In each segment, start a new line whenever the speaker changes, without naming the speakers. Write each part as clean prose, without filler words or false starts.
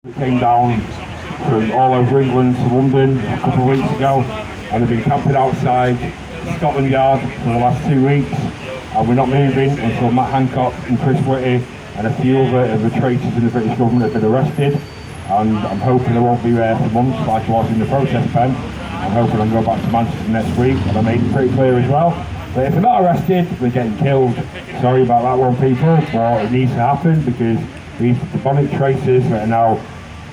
It came down from all over England to London a couple of weeks ago, and they've been camping outside Scotland Yard for the last 2 weeks, and we're not moving until Matt Hancock and Chris Whitty and a few other of the traitors in the British government have been arrested. And I'm hoping I won't be there for months like I was in the protest pen. I'm hoping I can go back to Manchester next week, and I made it pretty clear as well. But if they're not arrested, we're getting killed. Sorry about that one, people, but it needs to happen because these demonic traitors that are now,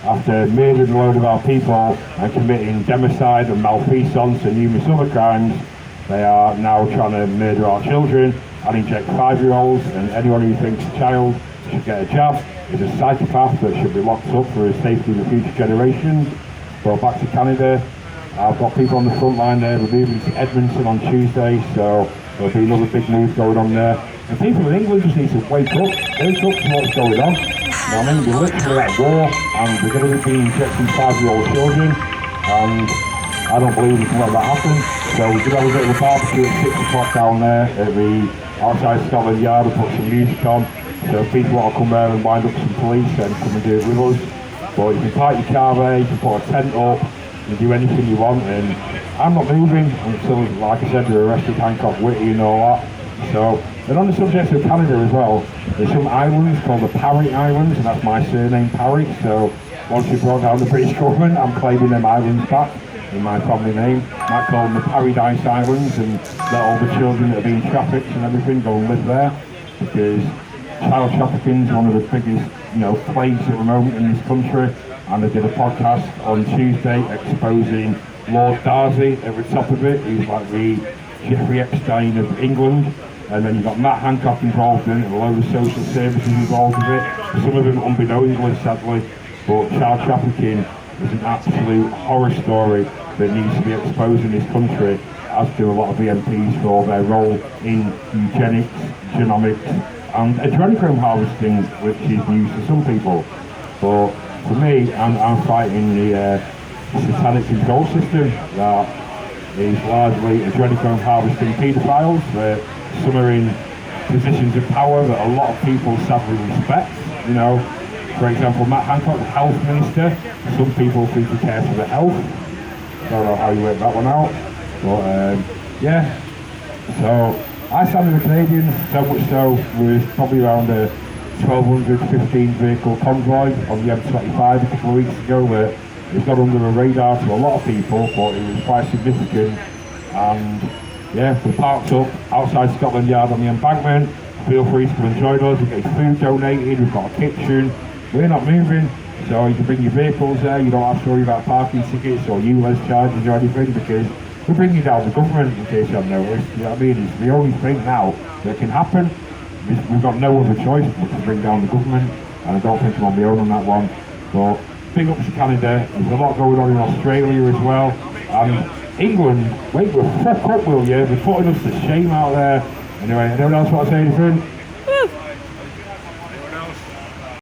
after murdering a load of our people and committing democide and malfeasance and numerous other crimes, they are now trying to murder our children and inject 5-year-olds, and anyone who thinks a child should get a jab is a psychopath that should be locked up for his safety of the future generations. But back to Canada, I've got people on the front line there. We're moving to Edmonton on Tuesday, so there'll be another big move going on there. And people in England just need to wake up to what's going on. I mean, we're literally at war, and we're going to be injecting 5-year-old children, and I don't believe we can let that happen. So we did have a bit of a barbecue at 6 o'clock down there at the outside Scotland Yard and put some music on. So if people want to come there and wind up some police, then come and do it with us. But you can park your car there, you can put a tent up, you can do anything you want, and I'm not moving until, like I said, they're arrested Hancock, Whitty and all that. So, and on the subject of Canada as well, there's some islands called the Parry Islands, and that's my surname, Parry. So once we brought down the British government, I'm claiming them islands back in my family name. I might call them the Paradise Islands and let all the children that are being trafficked and everything go and live there, because child trafficking is one of the biggest, plagues at the moment in this country. And I did a podcast on Tuesday exposing Lord Darcy at the top of it. He's like the Jeffrey Epstein of England. And then you've got Matt Hancock involved in it, and a load of social services involved with it. Some of them unbeknownstly, sadly. But child trafficking is an absolute horror story that needs to be exposed in this country, as do a lot of the MPs for their role in eugenics, genomics, and adrenochrome harvesting, which is news to some people. But for me, I'm fighting the satanic control system that is largely adrenochrome harvesting paedophiles that some are in positions of power that a lot of people sadly respect. For example, Matt Hancock, the health minister, some people think he cares for the health. Don't know how you work that one out, but yeah. So I stand with the Canadians, so much so with probably around a 1,215 vehicle convoy on the M25 a couple of weeks ago, where it got under the radar to a lot of people, but it was quite significant. And yeah, we parked up outside Scotland Yard on the embankment. Feel free to come and join us. We get food donated, we've got a kitchen. We're not moving, so you can bring your vehicles there. You don't have to worry about parking tickets or ULEZ charges or anything, because we're bringing down the government, in case you haven't noticed. You know what I mean? It's the only thing now that can happen. We've got no other choice but to bring down the government, and I don't think I'm on my own on that one. But big ups to Canada. There's a lot going on in Australia as well. And England, wait, we're fuck up, will you? They're putting us to shame out there. Anyway, anyone else want to say anything?